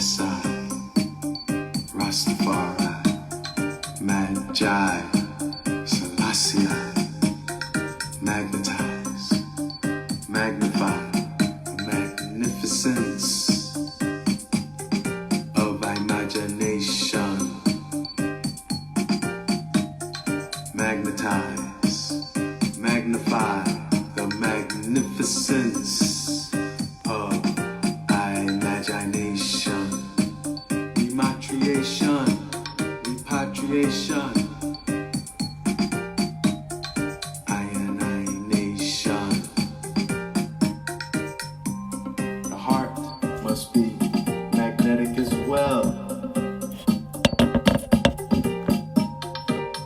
Yes, I, Rastafari, Magi, Selassie, magnetize, magnify the magnificence of imagination. Magnetize, magnify the magnificence of imagination. Rematriation, repatriation. Ionization. The heart must be magnetic as well.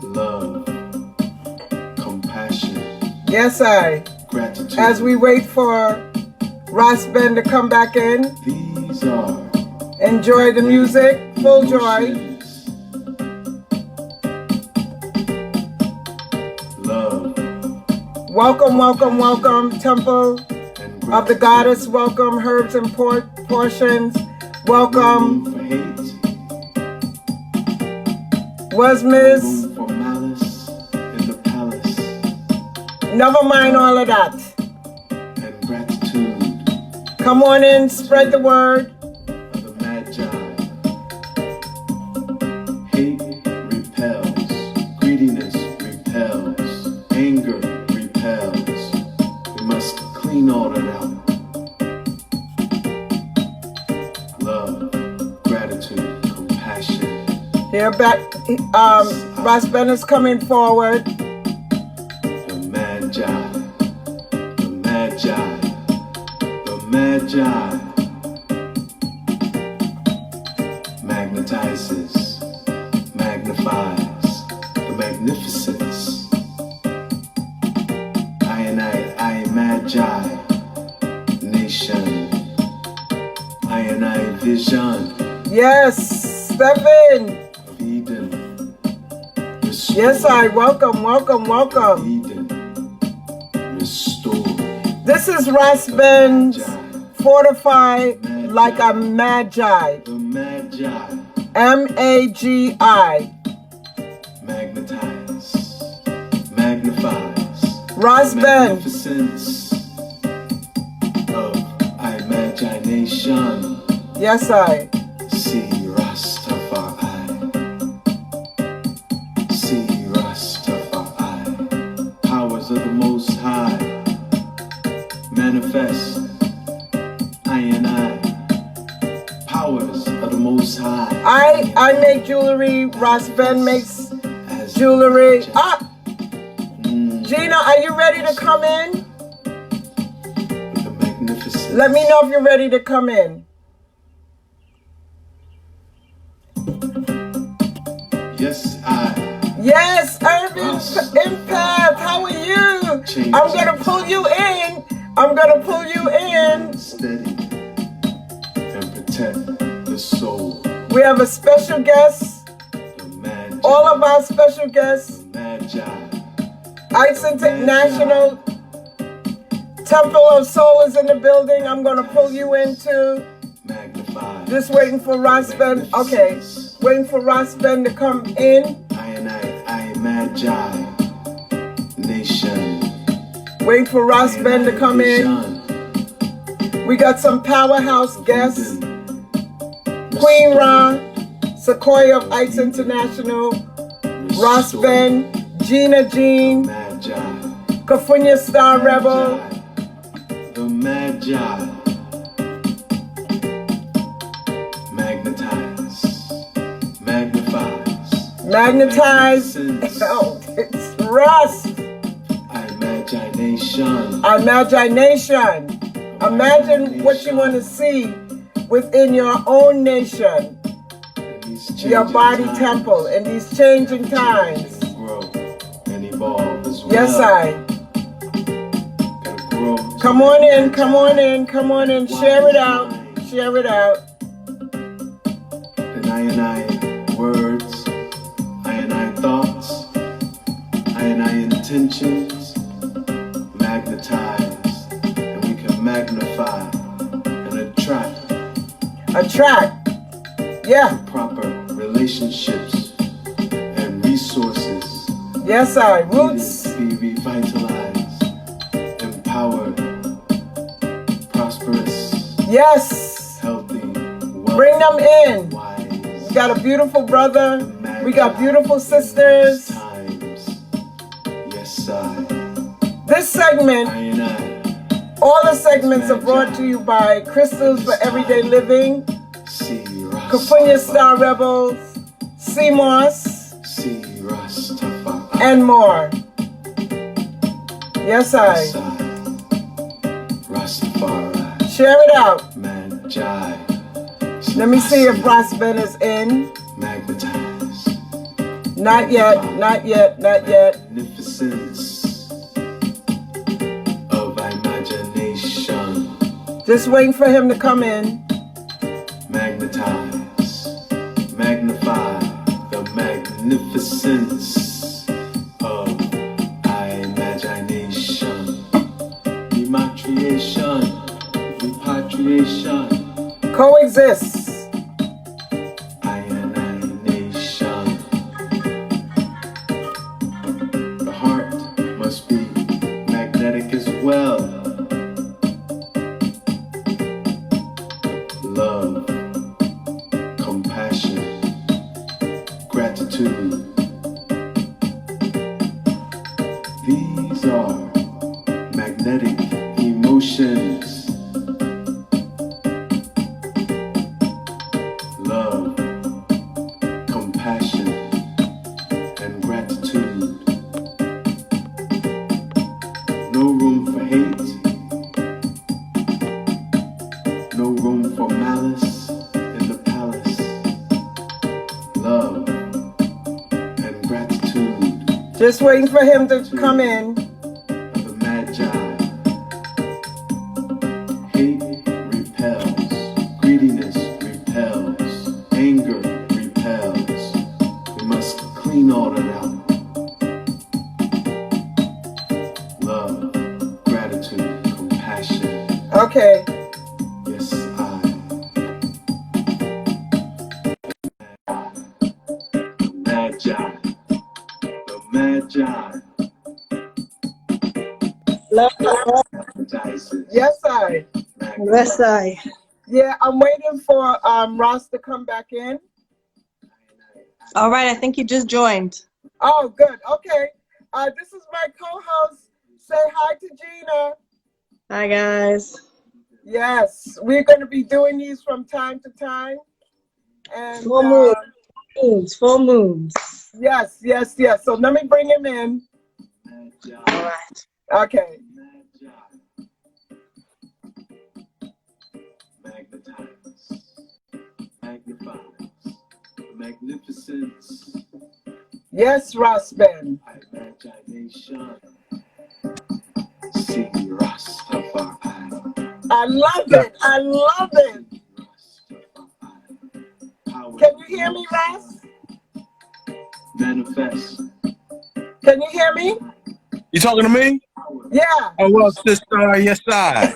Love, compassion. Yes, I. Gratitude. As we wait for Ross Ben to come back in, These are enjoy the music, full joy. emotions. Love Welcome, welcome, welcome, Temple and of the Goddess. Welcome, Herbs and Portions. Welcome, No room for hate. was No Miss. room for malice in the palace. Never mind all of that. And gratitude Come on in, spread the word. of the Magi. Hate repels. Greediness repels. Anger repels. We must clean all that out. Love, gratitude, compassion. Here back, Ross Ben is coming forward. The Magi. The Magi. The Magi. Magnetizes, magnifies the magnificence. I Magi, nation. I vision Yes, Stephen. of Eden. Restore Yes, I. Welcome, welcome, welcome. Eden. Restore This is Ross Ben's Fortified Like a Magi. the Magi. M-A-G-I. Magnetize, magnifies Ross the Ben. magnificence of imagination. Yes, I. See Rastafari. See Rastafari. Powers of the Most High manifest. I. Powers of the Most High. I make jewelry. Ross Ben makes As jewelry. magic. Ah, Gina, are you ready to come in? With the magnificence. Let me know if you're ready to come in. Yes, I. Yes, Urban Empath, how are you? I'm gonna pull you in. I'm gonna pull you in. Steady and protect the soul. We have a special guest. The Magi. All of our special guests. The Magi. Ice International Temple of Soul is in the building. I'm gonna pull you into. Magnify. Just waiting for Ross Ben. Okay, waiting for Ross Ben to come in. I Magi. Nation. Waiting for Ross Ben to come in. We got some powerhouse guests. Queen Ra, Sequoia of Ice International, Ross Ben, Gina Jean, Magi. Kufunya Star Rebel. The Magi. Magnetize. Magnifies. Magnetize. Oh, it's Ross. Imagination. Imagination. Imagine what you want to see within your own nation, your body temple, in these changing times. Grow and evolve as well. Yes, I. Gotta grow. Come on in, come on in, come on in. Share it out, share it out. And I words, I thoughts, I intentions, magnetize, and we can magnify and attract. Attract. Yeah. Proper relationships and resources Yes, I. needed Roots. to be revitalized, empowered, prosperous, Yes. healthy, Bring them in. wise. We got a beautiful brother. We got beautiful sisters. Times. Yes, I. This segment, And I. all the segments are brought to you by Crystals for Everyday Living, See Kufunya Star Rebels, CMOS, See Rastafari. and more. Yes, I. Rastafari. Share it out. Magi. Let me see if Rosben is in. Magnetize. Not yet, not yet, not yet. Magnificence of imagination. Just waiting for him to come in. Magnetize. Magnify the magnificence of imagination. Rematriation. Repatriation. Coexist. Ionization. The heart must be magnetic as well. Love, compassion, gratitude. These are magnetic emotions. Love, compassion, and gratitude. No room for hate. No room for malice in the palace. Love and gratitude Just waiting for him to come in. of the Magi. Hate repels. Greediness repels. Anger repels. We must clean all that out. Love, gratitude, compassion. Okay. Yes, I. The Magi. The Magi. Magnetizes. Yes, I. Yes, I. Yeah, I'm waiting for Ross to come back in. All right, I think he just joined. Oh, good. Okay. This is my co-host. Say hi to Gina. Hi, guys. Yes, we're going to be doing these from time to time. And Full moons, full moons. yes, yes, yes. So let me bring him in. All right. Okay. Magnetize, magnifies, magnificence, Yes, Rosben. imagination. See Rastafari. I love it. I love it. Can you hear me, Ross? Manifest. Can you hear me? You talking to me? Yeah. Oh, well, sister, yes, I.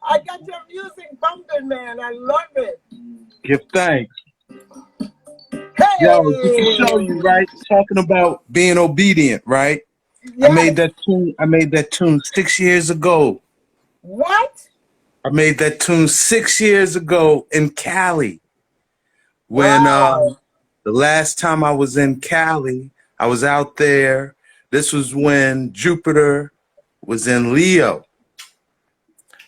I got your music bumping, man. I love it. Give thanks. Hey. Yo, just to show you, right? Talking about being obedient, right? Yes. I made that tune 6 years ago. What? I made that tune 6 years ago in Cali. When Wow. the last time I was in Cali, I was out there. This was when Jupiter was in Leo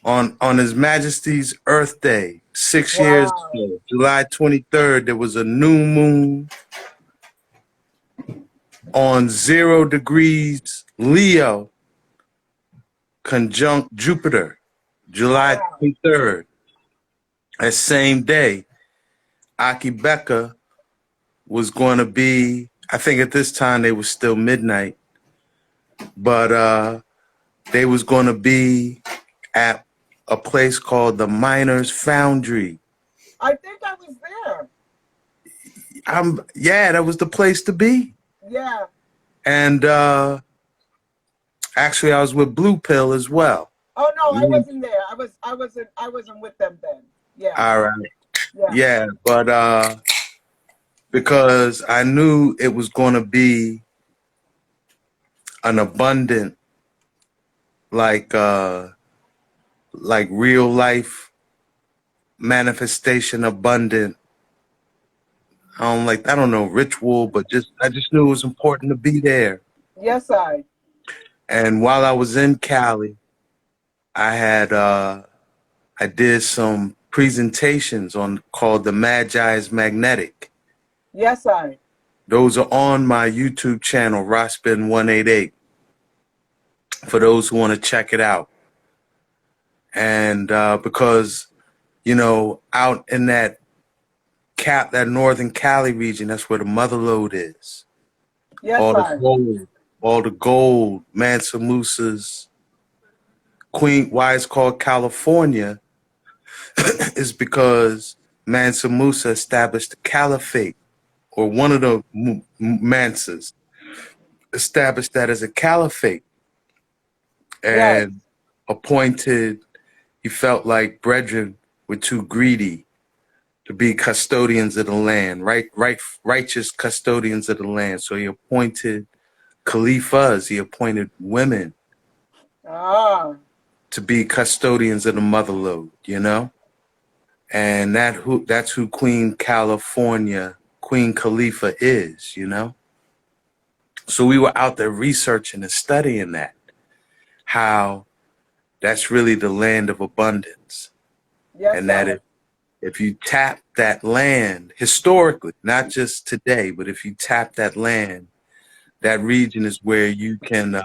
on His Majesty's Earth Day, 6 years Wow. ago, July 23rd. There was a new moon on 0 degrees Leo, conjunct Jupiter, July Wow. 23rd. That same day, Aki Becca was going to be, I think at this time they was still midnight, but they was going to be at a place called the Miners Foundry. I think I was there. Yeah, that was the place to be. Yeah. And actually I was with Blue Pill as well. Oh no, I wasn't there. I wasn't with them then. Yeah. All right. Yeah, but because I knew it was going to be an abundant, like real life manifestation, abundant. I don't know, ritual, but I just knew it was important to be there. Yes, I. And while I was in Cali, I had I did some presentations on called the Magi's Magnetic. Yes, I. Those are on my YouTube channel, Rospin 188, for those who want to check it out. And because, out in that northern Cali region, that's where the mother lode is. Yes, All the I. gold, Mansa Musa's Queen. Why it's called California is because Mansa Musa established the caliphate, or one of the Mansas established that as a caliphate, Yes. and appointed. He felt like brethren were too greedy to be custodians of the land, righteous custodians of the land. So he appointed Khalifas, he appointed women Ah. to be custodians of the mother lode, And that's who Queen Khalifa is, So we were out there researching and studying that, how that's really the land of abundance. Yes, And that if you tap that land historically, not just today, but if you tap that land, that region is where you can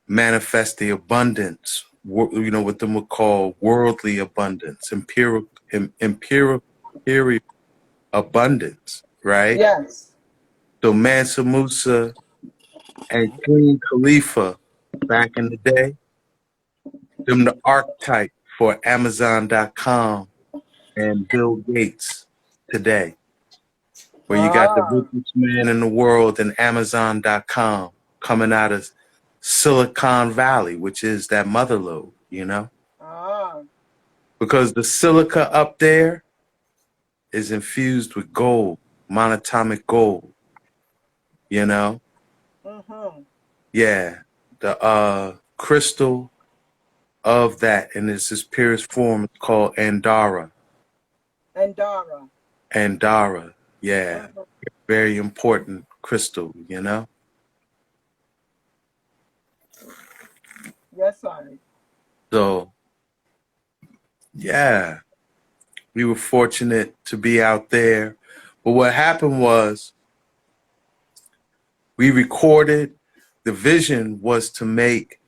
manifest the abundance, what them would call worldly abundance, imperial abundance, right? yes. So Mansa Musa and Queen Khalifa back in the day, them the archetype for Amazon.com and Bill Gates today, where you got the Ah. richest man in the world and Amazon.com coming out of Silicon Valley, which is that mother lode, Ah. because the silica up there is infused with gold, monatomic gold, Mm-hmm. Yeah, the crystal of that in its purest form is called Andara. And Dara. Andara, yeah, Mhm. very important crystal, Yes, I. So, yeah, we were fortunate to be out there. But what happened was we recorded. The vision was to make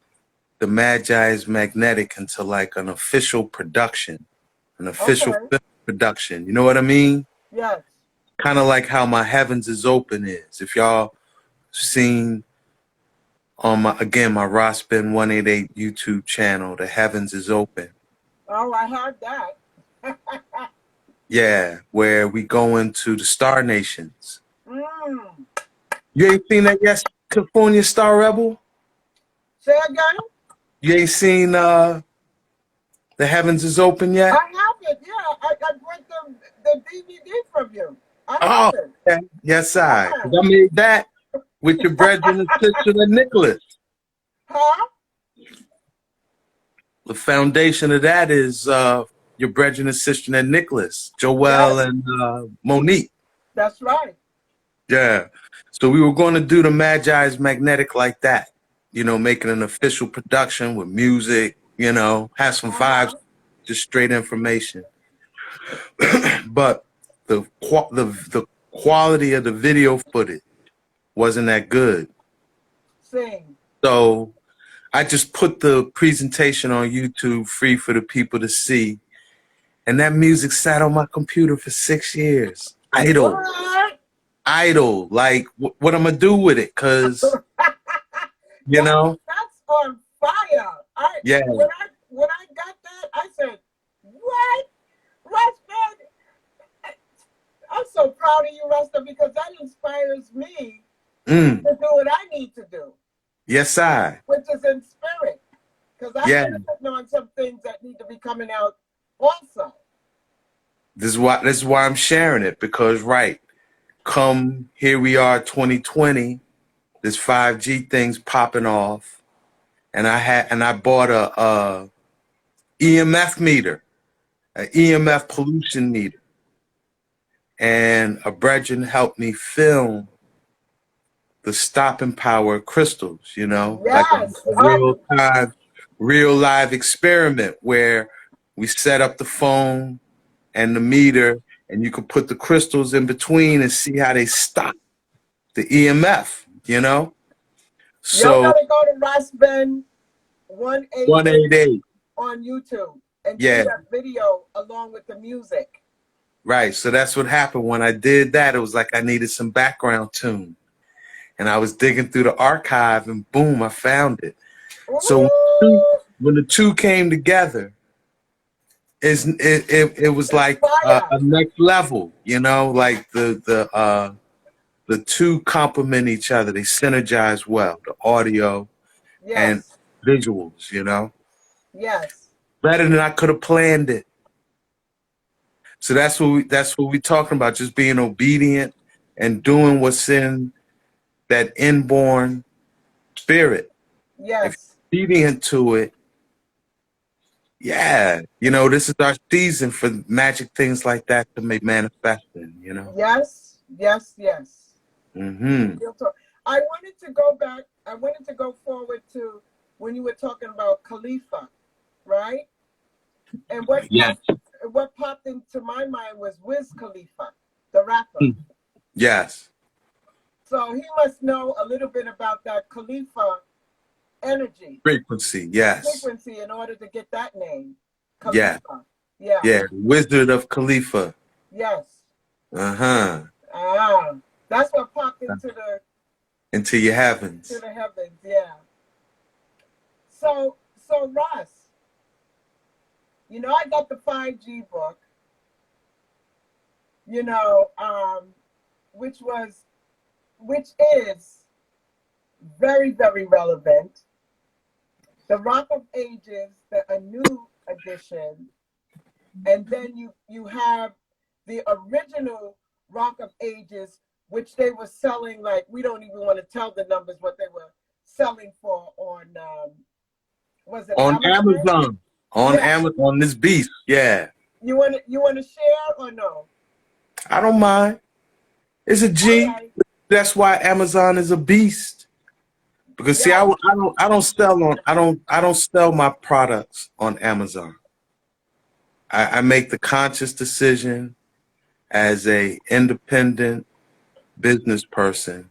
the Magi's Magnetic into like an official production, an official Okay. film production. You know what I mean? Yes. Kind of like how my Heavens is Open is. If y'all seen on my Rospin 188 YouTube channel, the Heavens is Open. Oh, I heard that. Yeah, where we go into the Star Nations. Mm. You ain't seen that yet, Kufunya Star Rebel? Say again? You ain't seen The Heavens is Open yet? I have it. Yeah, I bought the DVD from you. I Oh, have it. okay. Yes, I. 'Cause Yeah. I made that with your brethren and sister and Nicholas. Huh? The foundation of that is your brethren and sister and Nicholas, Joel Yes. and Monique. That's right. Yeah. So we were going to do the Magi's Magnetic like that, making an official production with music, have some vibes, Uh-huh. just straight information. But the quality of the video footage wasn't that good. Sing. So I just put the presentation on YouTube free for the people to see. And that music sat on my computer for 6 years. What? Idle. Like, what I'm going to do with it? Because, That's on fire. Yeah. When I got that, I said, what? Rustin, I'm so proud of you, Rustin, because that inspires me to do what I need to do. Yes, I. Which is in spirit. Because I'm sitting on some things that need to be coming out also. this is why I'm sharing it, because right, come here we are 2020, this 5G thing's popping off, and I bought a EMF meter, an EMF pollution meter, and a brethren helped me film the stopping power of crystals, like a Yes. real time, real live experiment where we set up the phone and the meter, and you can put the crystals in between and see how they stop the EMF, Y'all So gotta go to Ross Ben 188 188, on YouTube and see yeah, that video along with the music. right. So that's what happened when I did that. It was like I needed some background tune, and I was digging through the archive, and boom, I found it. So Ooh, when the two came together, it was like fire. a next level, like the two complement each other. They synergize well, the audio and Yes. visuals, Yes. better than I could have planned it. So that's what we talking about, just being obedient and doing what's in that inborn spirit. If Yes. you're obedient to it, yeah, this is our season for magic things like that to make manifesting. Yes. Yes. Yes. Mm-hmm. Real talk. I wanted to go back. I wanted to go forward to when you were talking about Khalifa, right? And Yes. what popped into my mind was Wiz Khalifa, the rapper. Yes. So he must know a little bit about that Khalifa energy. Frequency, yes. Frequency in order to get that name. Yeah. Khalifa. Yeah. Yeah. Wizard of Khalifa. Yes. Uh-huh. Ah. That's what popped into your heavens. To the heavens, yeah. So Ross, I got the 5G book, which is very, very relevant. The Rock of Ages, a new edition, and then you have the original Rock of Ages, which they were selling like, we don't even want to tell the numbers what they were selling for on was it on Amazon? On Amazon, this beast, yeah. You want to share or no? I don't mind. It's a G. Right. That's why Amazon is a beast. Because see, I don't sell my products on Amazon. I make the conscious decision as a independent business person.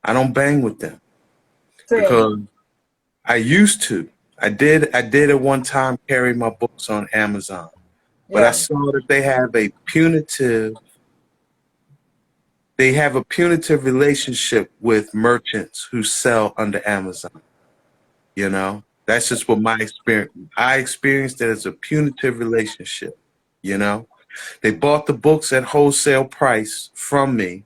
I don't bang with them. Same. Because I used to. I did at one time carry my books on Amazon. But I saw that they have a punitive relationship with merchants who sell under Amazon. That's just what my experience. I experienced it as a punitive relationship. They bought the books at wholesale price from me,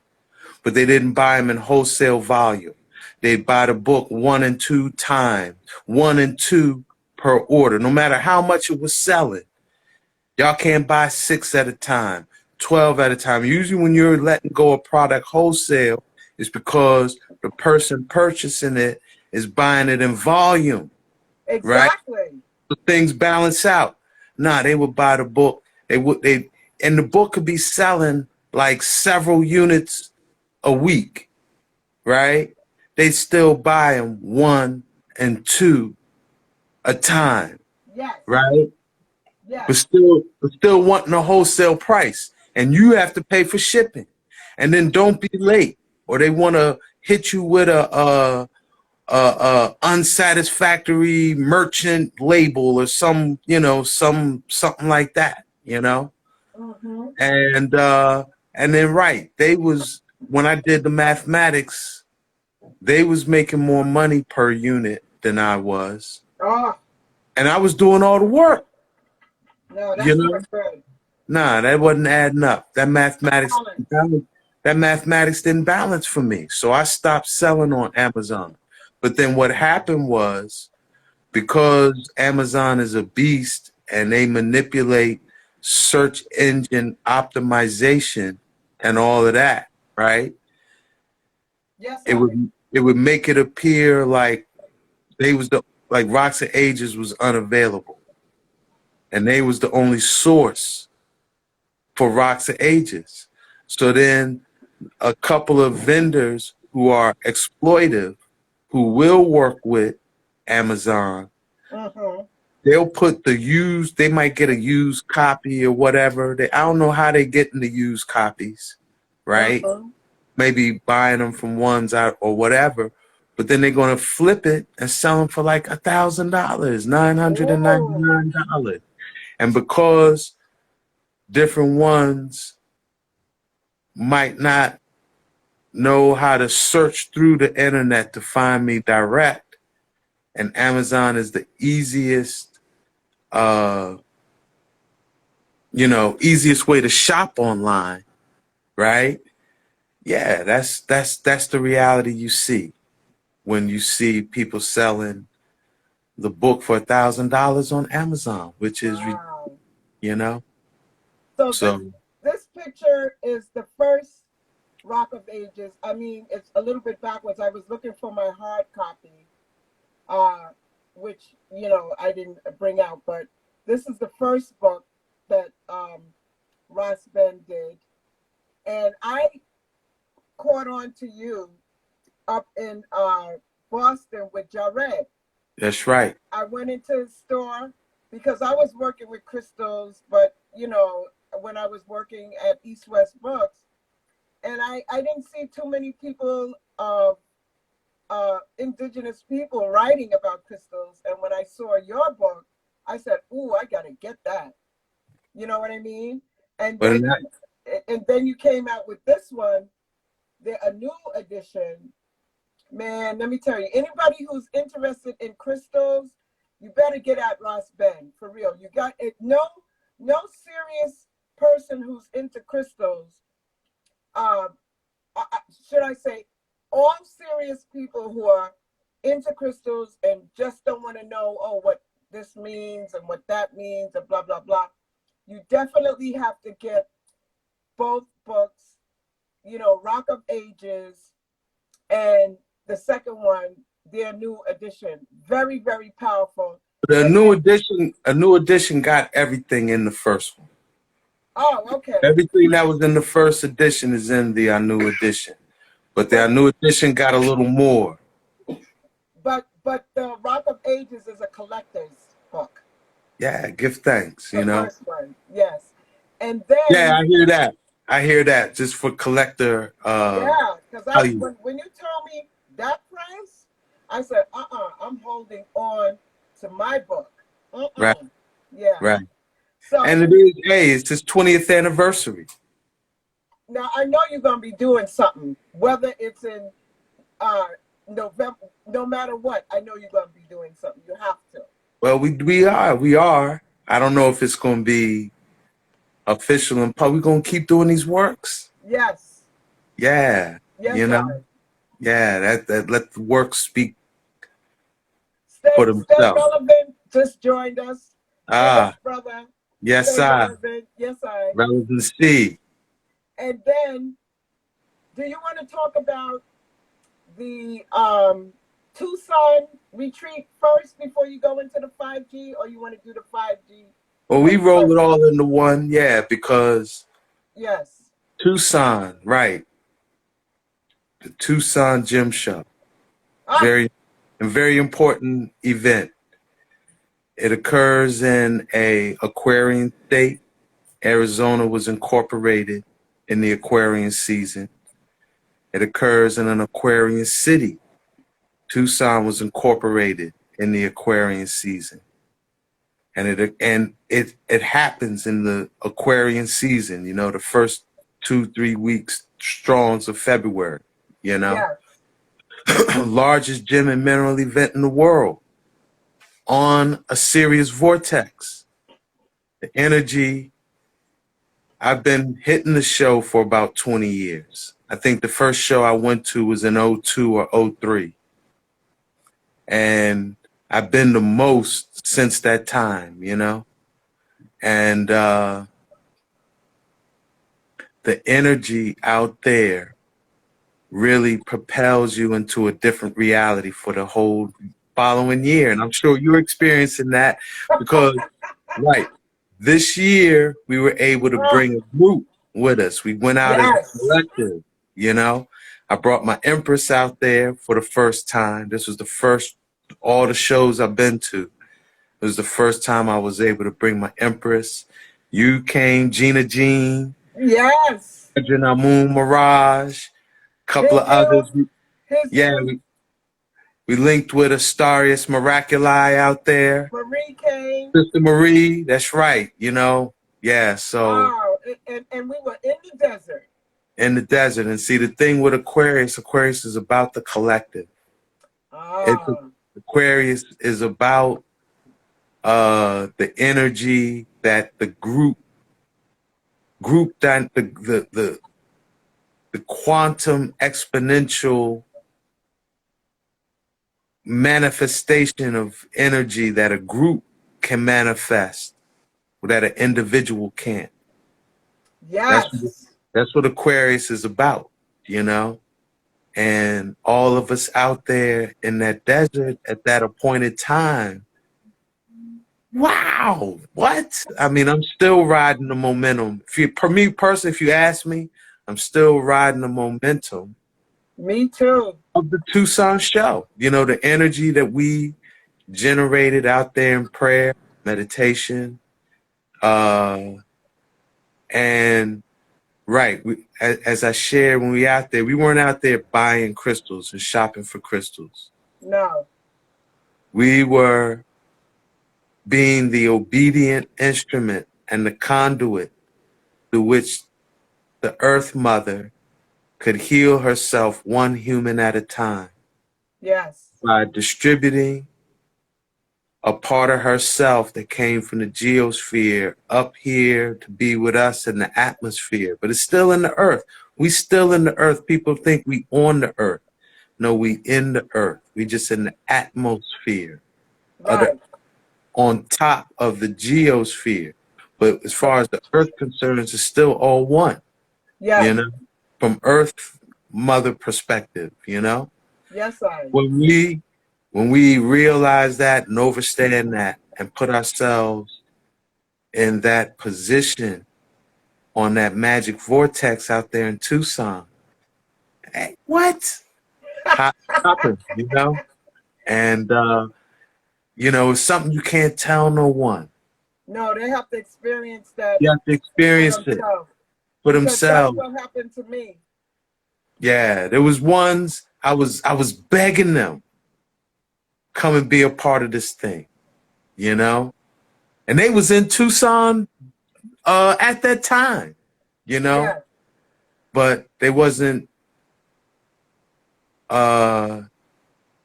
but they didn't buy them in wholesale volume. They buy the book 1 and 2 times, 1 and 2 per order, no matter how much it was selling. Y'all can't buy 6 at a time, 12 at a time. Usually when you're letting go of product wholesale, it's because the person purchasing it is buying it in volume. Exactly. Right? So things balance out. Nah, they would buy the book. And the book could be selling like several units a week, right? They still buy them 1 and 2 a time. Yes. Right? Yes. But still wanting a wholesale price, and you have to pay for shipping, and then don't be late, or they want to hit you with a unsatisfactory merchant label or something like that, Mm-hmm. And then when I did the mathematics, they was making more money per unit than I was. And I was doing all the work. No, that's not good. Nah, that wasn't adding up. That mathematics didn't balance for me. So I stopped selling on Amazon. But then what happened was, because Amazon is a beast and they manipulate search engine optimization and all of that, right? Yes, It would make it appear like they was the like Rocks and Ages was unavailable, and they was the only source for Rocks and Ages. So then a couple of vendors who are exploitive, who will work with Amazon, they'll put the used, they might get a used copy or whatever. I don't know how they get into used copies, right? Maybe buying them from ones out or whatever. But then they're going to flip it and sell them for like $1,000, $999. And because different ones might not know how to search through the internet to find me direct, and Amazon is the easiest, easiest way to shop online, right? Yeah, that's the reality you see when you see people selling the book for $1,000 on Amazon, which is, So this picture is the first Rock of Ages. I mean, it's a little bit backwards. I was looking for my hard copy, which I didn't bring out, but this is the first book that Ross Ben did, and I caught on to you up in Boston with Jared. That's right. I went into the store because I was working with crystals, but when I was working at East West Books, and I didn't see too many people, indigenous people writing about crystals. And when I saw your book, I said, "Ooh, I gotta get that." You know what I mean? And then you came out with this one, a new edition. Man, let me tell you, anybody who's interested in crystals, you better get at Ross Ben, for real. You got it. No serious person who's into crystals, should I say, all serious people who are into crystals and just don't want to know, what this means and what that means and blah, blah, blah. You definitely have to get both books, Rock of Ages and the second one, their new edition. Very, very powerful. A new edition got everything in the first one. Oh, okay. Everything that was in the first edition is in the new edition. But the new edition got a little more. But the Rock of Ages is a collector's book. Yeah, give thanks, the first one, yes. And then I hear that just for collector. Because when you told me that price, I said, I'm holding on to my book. Right. Yeah. Right. So, and it's his 20th anniversary. Now I know you're gonna be doing something, whether it's in November, no matter what. I know you're gonna be doing something. You have to. Well, we are. I don't know if it's gonna be official and public. We're gonna keep doing these works. Yes. Yeah. Yes, Yeah, that let the work speak for themselves. Stay Relevant just joined us. Yes, brother. Yes, Yes, I. Relevancy. And then, do you want to talk about the Tucson retreat first before you go into the 5G, or you want to do the 5G? Well, we roll it all into one, because yes, Tucson, right? The Tucson Gym Show, very important event. It occurs in a Aquarian state. Arizona was incorporated in the Aquarian season. It occurs in an Aquarian city. Tucson was incorporated in the Aquarian season. And it happens in the Aquarian season, the first 2-3 weeks strongs of February, Yes. Largest gym and mineral event in the world on a Sirius vortex. The energy, I've been hitting the show for about 20 years. I think the first show I went to was in 02 or 03. And I've been the most since that time, And the energy out there really propels you into a different reality for the whole following year. And I'm sure you're experiencing that because, right, this year we were able to Oh, bring a group with us. We went out as a yes. collective, you know. I brought my Empress out there for the first time. This was the first, all the shows I've been to. It was the first time I was able to bring my Empress. You came, Gina Jean, Yes. Amun Mirage, couple of His others. Yeah, you, we linked with Astarius Miraculi out there. Marie came. Sister Marie, that's right, you know. Yeah, so Wow. And we were in the desert. in the desert. And see, the thing with Aquarius is about the collective. It's Oh, Aquarius is about the energy that the group that the quantum exponential manifestation of energy that a group can manifest that an individual can't. That's yes. that's what Aquarius is about, you know? And all of us out there in that desert at that appointed time. Wow, what? I mean, I'm still riding the momentum. For me personally, if you ask me, I'm still riding the momentum Me too. of the Tucson show. You know, the energy that we generated out there in prayer, meditation, and right. As I shared when we out there, we weren't out there buying crystals and shopping for crystals. No. We were being the obedient instrument and the conduit through which the Earth Mother could heal herself one human at a time Yes. by distributing a part of herself that came from the geosphere up here to be with us in the atmosphere. But it's still in the earth. We still in the earth. People think we on the earth. No, we in the earth. We just in the atmosphere of the, Right. on top of the geosphere. But as far as the earth concerns, it's still all one, you Yes. know, from earth mother perspective, you know. Yes, I. When we realize that and understand that and put ourselves in that position on that magic vortex out there in Tucson, hey, what? Pop, popping, you know? And, you know, it's something you can't tell no one. No, they have to experience that You have to for experience it themselves. for Because that's themselves. what happened to me. Yeah, there was ones I was begging them, come and be a part of this thing, you know? And they was in Tucson at that time, you know? Yes. But they wasn't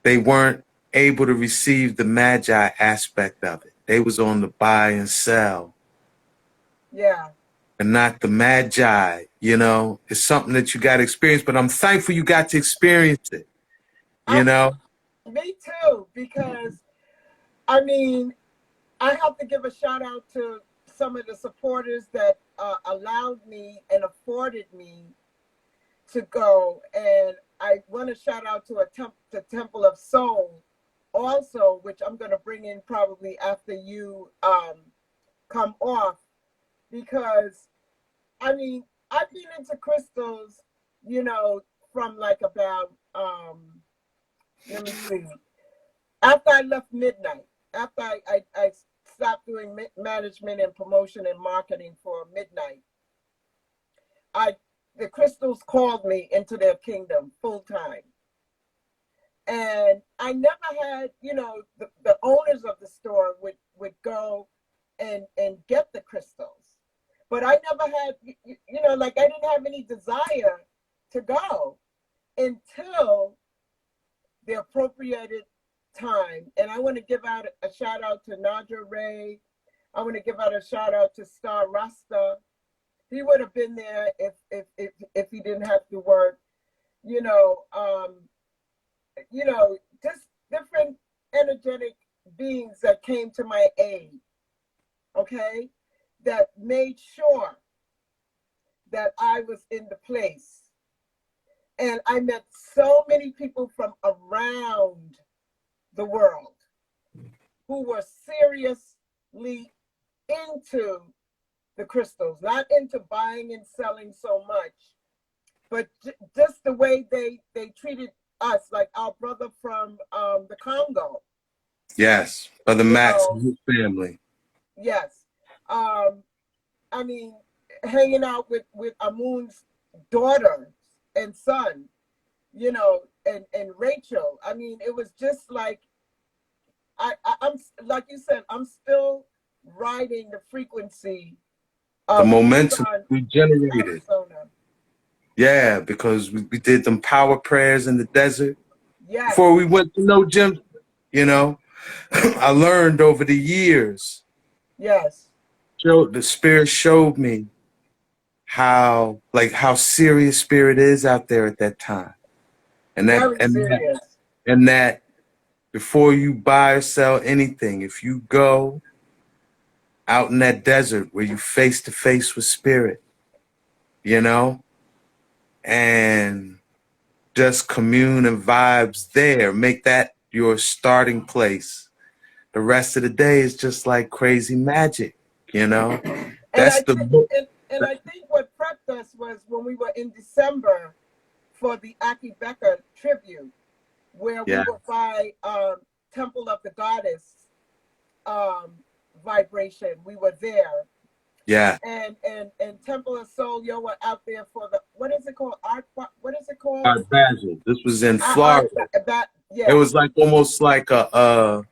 they weren't able to receive the magi aspect of it. They was on the buy and sell Yeah. and not the magi, you know. It's something that you got to experience, but I'm thankful you got to experience it, you I, know. me too, because I mean, I have to give a shout out to some of the supporters that allowed me and afforded me to go. And I want to shout out to the Temple of Soul also, which I'm going to bring in probably after you come off, because I mean, I've been into crystals, you know, from like about, let me see, after I left Midnight, after I stopped doing management and promotion and marketing for Midnight, I the crystals called me into their kingdom full time. And I never had, you know, the owners of the store would go and get the crystals. But I never had, you know, like I didn't have any desire to go until the appropriated time. And I want to give out a shout out to Nadra Ray. I want to give out a shout out to Star Rasta. He would have been there if he didn't have to work. You know, you know, just different energetic beings that came to my aid. Okay. that made sure that I was in the place. And I met so many people from around the world who were seriously into the crystals, not into buying and selling so much, but just the way they treated us, like our brother from the Congo. Yes, Brother Max and his family. Yes. I mean, hanging out with Amun's daughter and son, you know, and Rachel. I mean, it was just like, I'm like you said, I'm still riding the frequency of the momentum we generated. Arizona. Yeah, because we did them power prayers in the desert. Yes. Before we went to no gym, you know, I learned over the years. Yes. The spirit showed me how serious spirit is out there at that time. And that before you buy or sell anything, if you go out in that desert where you face to face with spirit, you know, and just commune and vibes there, make that your starting place. The rest of the day is just like crazy magic, you know. And I think what prepped us was when we were in December for the Aki Becker tribute, where we were by Temple of the Goddess vibration. We were there. Yeah. And Temple of Soul, you were out there for the, what is it called? Art Basel. This was in Florida. It was like almost like a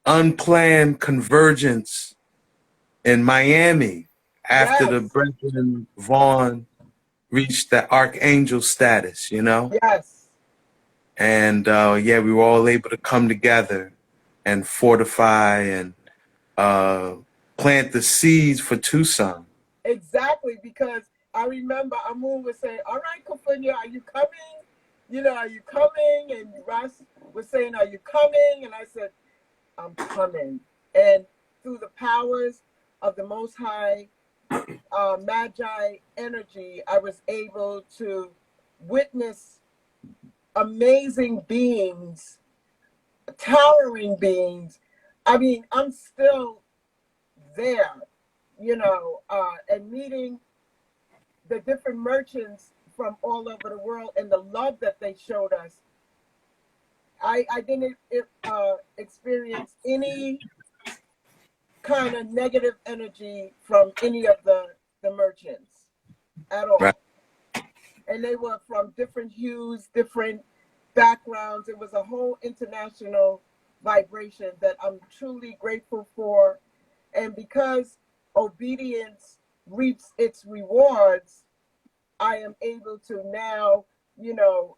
unplanned convergence in Miami after the Brethren Vaughn reached the archangel status, you know? Yes. And we were all able to come together and fortify and plant the seeds for Tucson. Exactly, because I remember Amun was saying, all right, Kufunya, are you coming? You know, are you coming? And Ross was saying, are you coming? And I said, I'm coming. And through the powers of the Most High Magi energy, I was able to witness amazing beings, towering beings. I mean, I'm still there, you know, and meeting the different merchants from all over the world and the love that they showed us. I didn't experience any kind of negative energy from any of the merchants at all. Right. And they were from different hues, different backgrounds. It was a whole international vibration that I'm truly grateful for. And because obedience reaps its rewards, I am able to now, you know,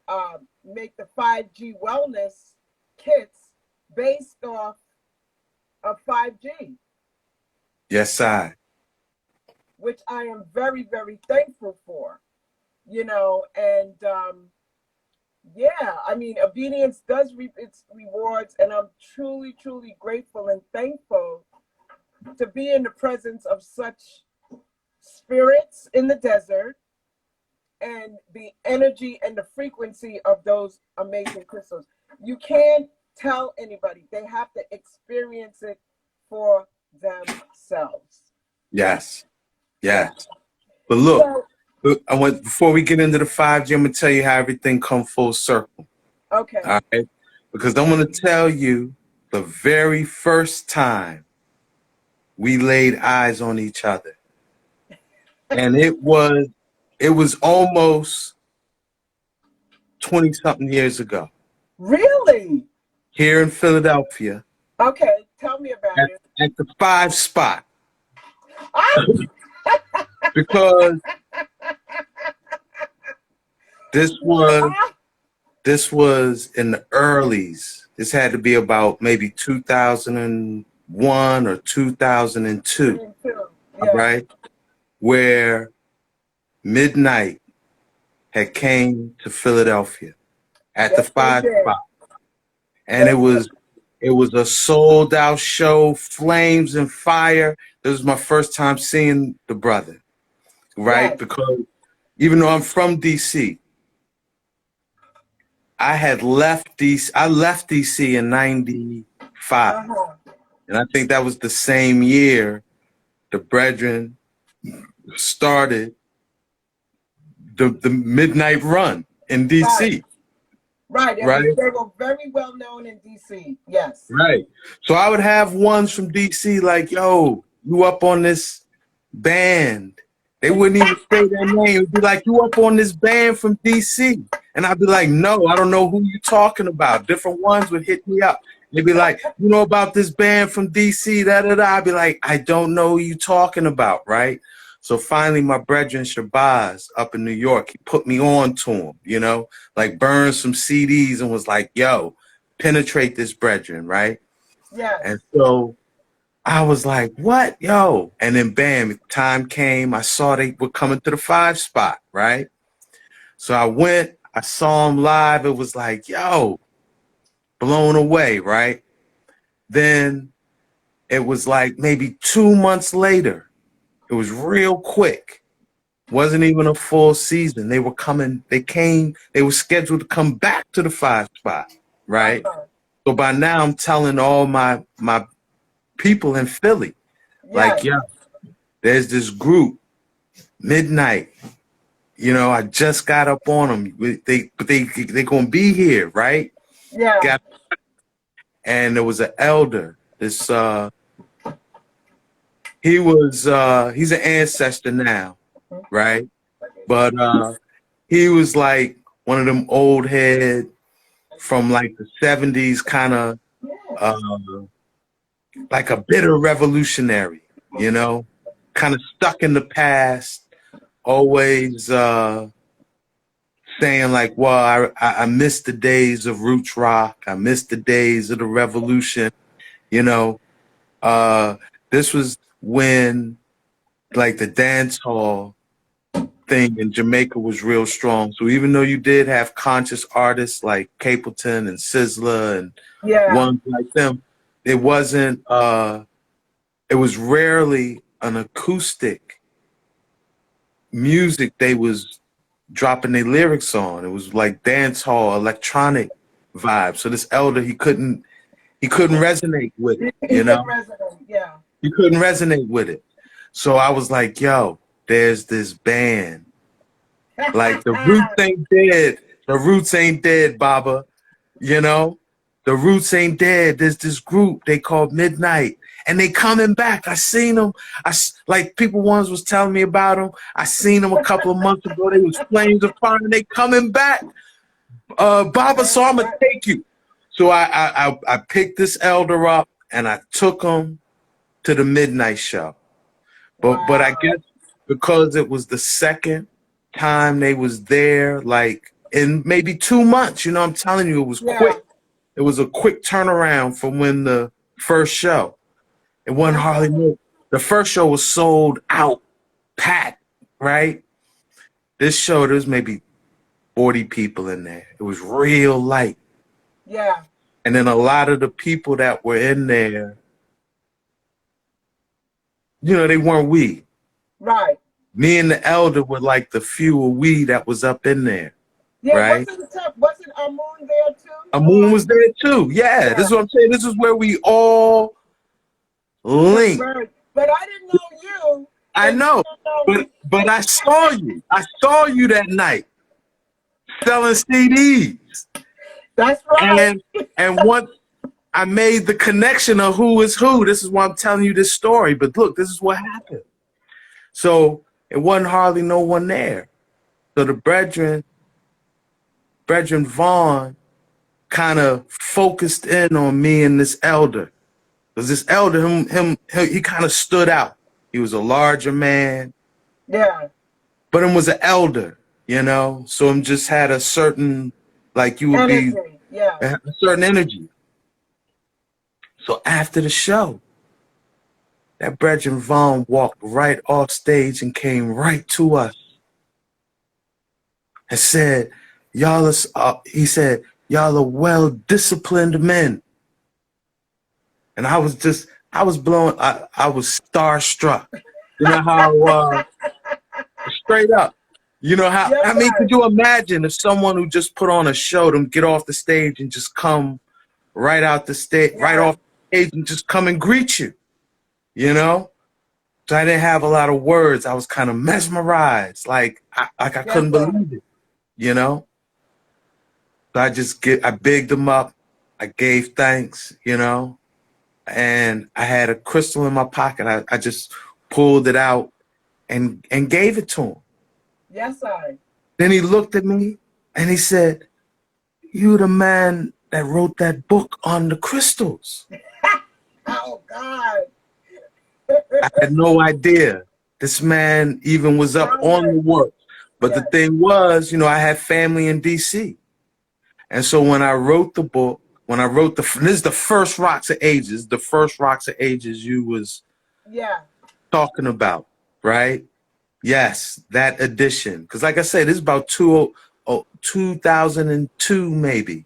make the 5G wellness kits based off of 5G. Yes, I. Which I am very, very thankful for, you know, and I mean, obedience does reap its rewards, and I'm truly, truly grateful and thankful to be in the presence of such spirits in the desert and the energy and the frequency of those amazing crystals. You can't tell anybody. They have to experience it for themselves. Yes. Yes. But look, before we get into the 5G, I'm going to tell you how everything come full circle. Okay. All right? Because I'm going to tell you the very first time we laid eyes on each other. And it was almost 20-something years ago. Really? Here in Philadelphia. Okay, tell me about it. At the 5 spot. Because this was in the earlies. This had to be about maybe 2001 or 2002. Yeah. Right? Where Midnight had came to Philadelphia at the 5 spot. And it was It was a sold out show, flames and fire. This was my first time seeing the brother, right? Yes. Because even though I'm from DC, I had left DC. I left DC in '95, and I think that was the same year the Brethren started the midnight run in DC. Right. Right. They were very well known in DC. Yes. Right. So I would have ones from DC like, yo, you up on this band. They wouldn't even say their name. It'd be like, you up on this band from DC. And I'd be like, no, I don't know who you talking about. Different ones would hit me up. They'd be like, you know about this band from DC, da-da-da. I'd be like, I don't know who you talking about, right? So finally, my brethren Shabazz up in New York, he put me on to him, you know, like burned some CDs and was like, yo, penetrate this brethren, right? Yeah. And so I was like, what, yo? And then bam, time came. I saw they were coming to the 5 spot, right? So I went, I saw them live. It was like, yo, blown away, right? Then it was like maybe 2 months later. It was real quick. Wasn't even a full season. They were coming, they were scheduled to come back to the 5 spot, right? So by now I'm telling all my people in Philly, like, yeah, there's this group, Midnight. You know, I just got up on them. They gonna be here, right? Yeah. And there was an elder. This he's an ancestor now, right? But he was like one of them old head from like the 70s, kind of like a bitter revolutionary, you know, kind of stuck in the past, always saying like, well, I miss the days of roots rock. I miss the days of the revolution, you know. This was when like the dance hall thing in Jamaica was real strong. So even though you did have conscious artists like Capleton and Sizzler and ones like them, it wasn't it was rarely an acoustic music they was dropping their lyrics on. It was like dance hall, electronic vibe. So this elder, he couldn't resonate with it, you know? He couldn't resonate with it. So I was like, yo, there's this band. Like the roots ain't dead. The roots ain't dead, Baba. You know? The roots ain't dead. There's this group they called Midnight. And they coming back. I seen them. Like people once was telling me about them. I seen them a couple of months ago. They was flames of fire and they coming back. Baba, so I'm gonna take you. So I picked this elder up and I took him to the Midnight show. But I guess because it was the second time they was there, like in maybe 2 months, you know, I'm telling you, it was quick. It was a quick turnaround from when the first show. It wasn't hardly more. The first show was sold out, packed, right? This show, there's maybe 40 people in there. It was real light. Yeah. And then a lot of the people that were in there, you know, they weren't we. Right. Me and the elder were like the few we that was up in there. Yeah, right? Wasn't Amun there too? Amun was there too. Yeah, this is what I'm saying. This is where we all linked. Right. But I didn't know you. I know, but I saw you. I saw you that night selling CDs. That's right. And once I made the connection of who is who, this is why I'm telling you this story. But look, this is what happened. So it wasn't hardly no one there. So the Brethren Vaughn kind of focused in on me and this elder. Because this elder, he kind of stood out. He was a larger man. Yeah. But him was an elder, you know? So him just had a certain, like you would energy. be, a certain energy. So after the show, that Brethren Vaughn walked right off stage and came right to us and said, y'all are well-disciplined men. And I was blown. I was starstruck. You know how straight up. You know how, Yes, I mean, sir. could you imagine if someone who just put on a show, them get off the stage and just come right out the stage, right Yes. off the stage and just come and greet you, you know? So I didn't have a lot of words. I was kind of mesmerized. Like I Yes, couldn't sir. believe it, you know? So I bigged them up. I gave thanks, you know? And I had a crystal in my pocket. I just pulled it out and gave it to him. Yes, sir. Then he looked at me and he said, "You the man that wrote that book on the crystals." Oh, God. I had no idea this man even was up on the Robert. work. But the Yes. thing was, you know, I had family in DC. And so when I wrote the book, this is the first Rocks of Ages, the first Rocks of Ages you was Yeah. talking about, right? Yes, that edition. Because like I said, this is about 2002 maybe,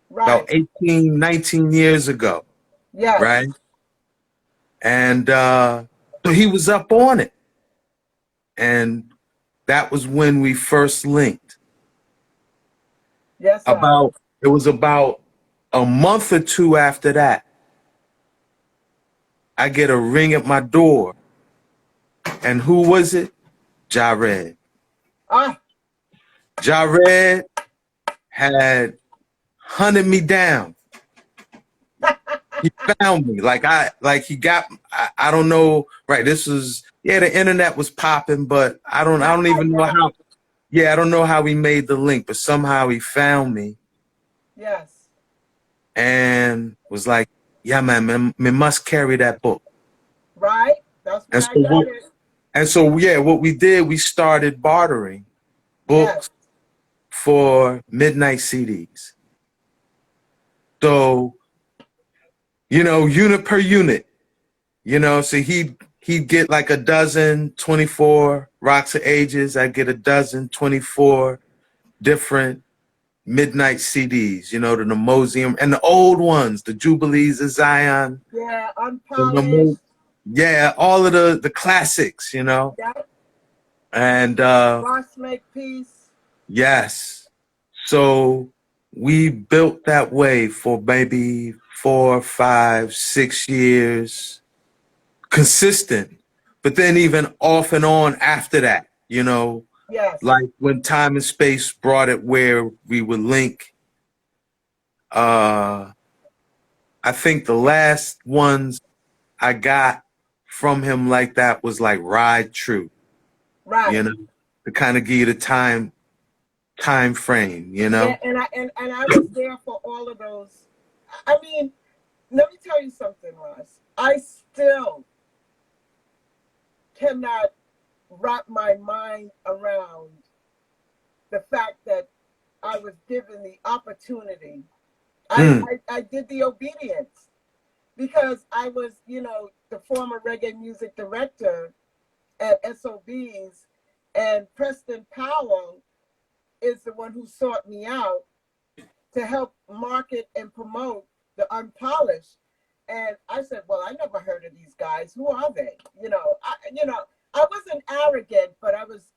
about Right. 18, 19 years ago, Yes. right? And so he was up on it. And that was when we first linked. Yes, sir. It was about a month or two after that, I get a ring at my door. And who was it? Jared. Ah. Jared had hunted me down. He found me. I don't know. Right. This was, yeah, the internet was popping, but I don't even know how. Yeah, I don't know how he made the link, but somehow he found me Yes. and was like, "Yeah, man, me must carry that book." Right. That's And when I so got it. what we did, we started bartering Yes. books for midnight CDs. So, you know, unit per unit, you know, so he'd get like a dozen, 24 Rocks of Ages. I'd get a dozen, 24 different midnight CDs, you know, the Mosium and the old ones, the Jubilees of Zion, Yeah. the Unpolished. yeah, all of the classics, you know. Yep. And Watch make peace. yes. So we built that way for maybe 4, 5, 6 years, consistent. But then even off and on after that, you know, Yes. like when time and space brought it where we would link. I think the last ones I got from him like that was like Ride True, you Right. know, to kind of give you the time frame, you Yeah. know. And I was there for all of those. I mean, let me tell you something, Ross. I still cannot wrap my mind around the fact that I was given the opportunity. Mm, I did the obedience because I was, the former reggae music director at SOBs, and Preston Powell is the one who sought me out to help market and promote the Unpolished. And I said, well, I never heard of these guys. Who are they? I wasn't arrogant, but I was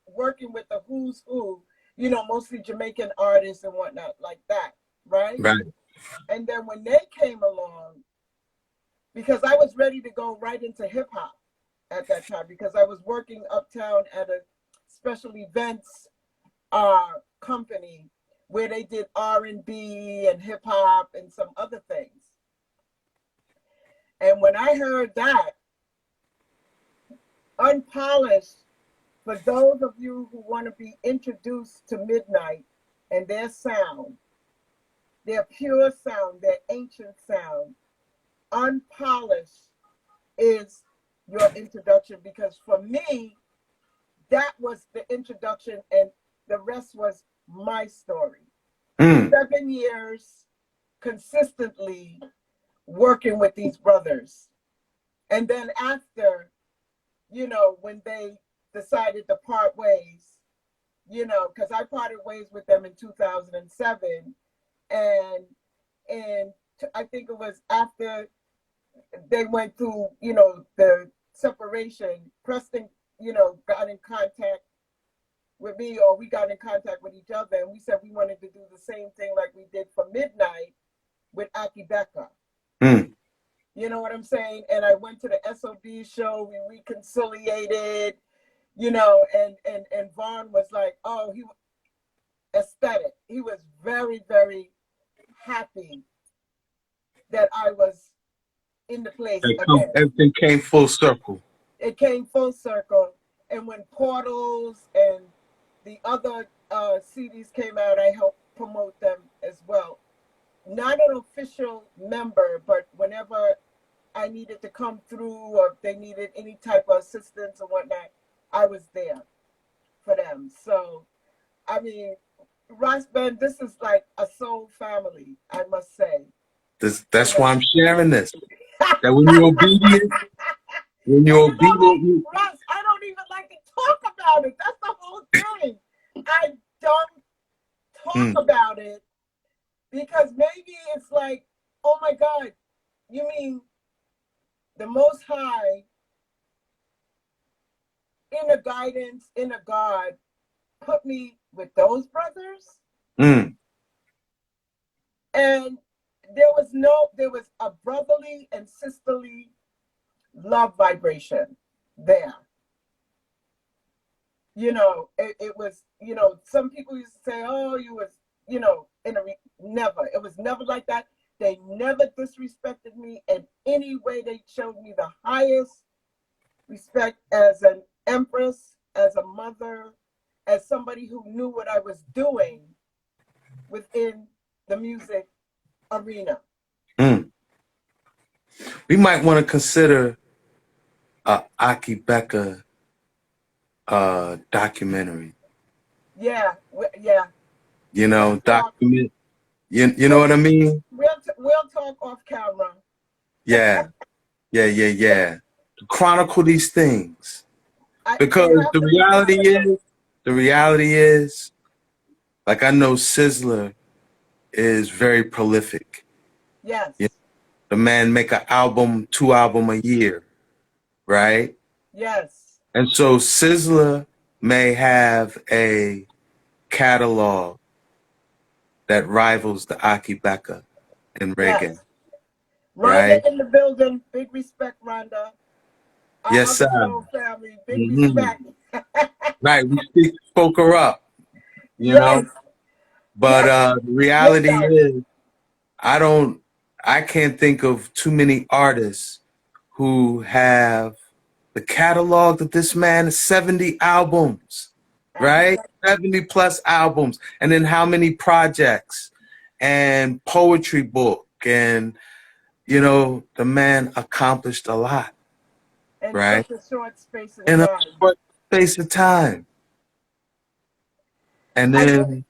working with the who's who, mostly Jamaican artists and whatnot like that, right? right. And then when they came along, because I was ready to go right into hip hop at that time, because I was working uptown at a special events company where they did R&B and hip hop and some other things. And when I heard that, Unpolished, for those of you who want to be introduced to Midnight and their sound, their pure sound, their ancient sound, Unpolished is your introduction, because for me, that was the introduction and the rest was my story. Mm, 7 years consistently working with these brothers. And then after, when they decided to part ways, because I parted ways with them in 2007. And I think it was after they went through, you know, the separation. Preston, you know, got in contact with me, or we got in contact with each other, and we said we wanted to do the same thing like we did for Midnight with Aki Becca. Mm. You know what I'm saying? And I went to the SOB show, we reconciliated, you know, and Vaughn was like, oh, he ecstatic. He was very, very happy that I was in the place again. Everything came full circle. It came full circle. And when Portals and the other CDs came out, I helped promote them as well. Not an official member, but whenever I needed to come through or if they needed any type of assistance or whatnot, I was there for them. So, I mean, Ross Band, this is like a soul family, I must say. That's why I'm sharing this. That when you're obedient, Ross, I don't even like to talk about it. That's the whole thing. I don't talk about it because maybe it's like, oh my God, you mean the Most High, inner guidance, inner God, put me with those brothers? Mm. And there was a brotherly and sisterly love vibration there. You know, it was, you know, some people used to say, oh, you was, you know, never. It was never like that. They never disrespected me in any way. They showed me the highest respect as an empress, as a mother, as somebody who knew what I was doing within the music arena. Mm. We might want to consider a Aki Becca documentary. Yeah, yeah. You know, document. You know what I mean? We'll talk off camera. Yeah. To chronicle these things. Because They have the to be reality is, like I know Sizzler is very prolific. Yes. You know, the man make an album, 2 albums a year, right? Yes. And so Sizzler may have a catalog that rivals the Aki Becca in reggae, Yes. right? Rhonda in the building. Big respect, Rhonda. Our Yes, other sir. soul family. Big Mm-hmm. respect. Right, we spoke her up, you Yes. know? But Yes. the reality Midnight. is, I can't think of too many artists who have the catalog that this man is 70 albums, right? 70 plus albums. And then how many projects and poetry book. And, you know, the man accomplished a lot, In right? such a short space of In a time. short space of time. And I think,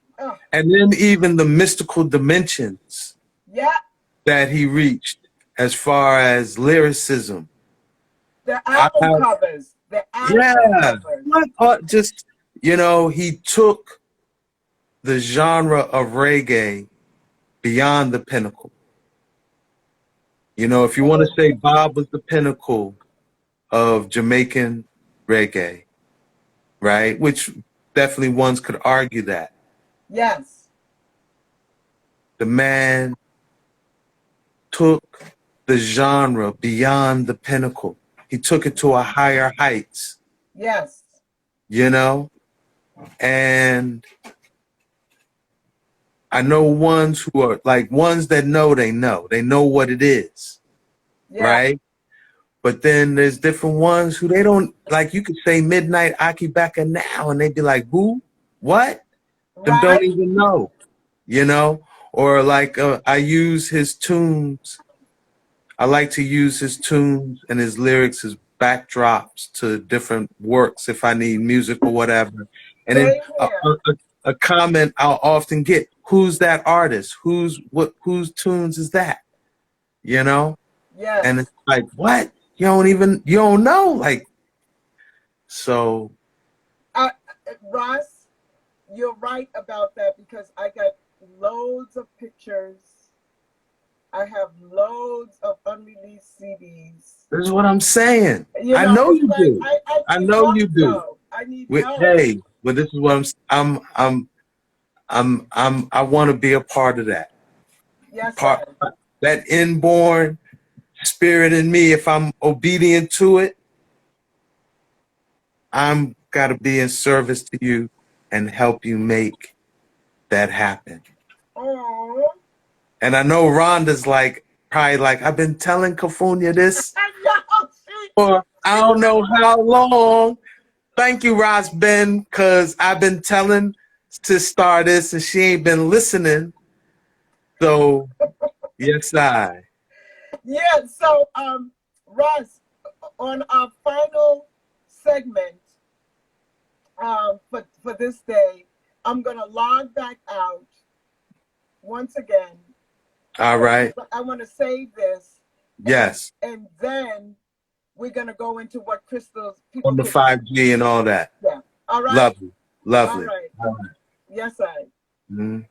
then even the mystical dimensions yeah, that he reached as far as lyricism. the I album have, covers. The album yeah, covers. just, you know, he took the genre of reggae beyond the pinnacle. You know, if you want to say Bob was the pinnacle of Jamaican reggae, right? Which definitely ones could argue that. Yes. The man took the genre beyond the pinnacle. He took it to a higher heights, Yes. you know? And I know ones who are like ones that know they know what it is, Yeah. right? But then there's different ones who they don't like. You could say Midnight Aki Becca now, and they'd be like, "Who? What?" Them don't Right? even know, you know. Or like I use his tunes. I like to use his tunes and his lyrics as backdrops to different works if I need music or whatever. And then Same here. a comment I'll often get, who's that artist? Whose tunes is that? You know? Yes. And it's like, what? You don't know? Like, so. Ross, you're right about that because I got loads of pictures I have loads of unreleased CDs. This is what I'm saying. You I know, know it's you like, do. I I need know help, you do. though. I need help. Hey, but this is what I want to be a part of that. Yes, Part sir. that inborn spirit in me. If I'm obedient to it, I'm got to be in service to you and help you make that happen. Oh. And I know Rhonda's like, probably like, I've been telling Kufunya this for I don't know how long. Thank you, Ross Ben, because I've been telling to start this and she ain't been listening. So, yes, I. Yeah, so Ross, on our final segment for this day, I'm gonna log back out once again. All right. But I want to save this. Yes. And then we're gonna go into what crystals people On the could 5G and all that. Yeah. All right. Lovely. Lovely. All right. All right. Yes, I. Mm-hmm.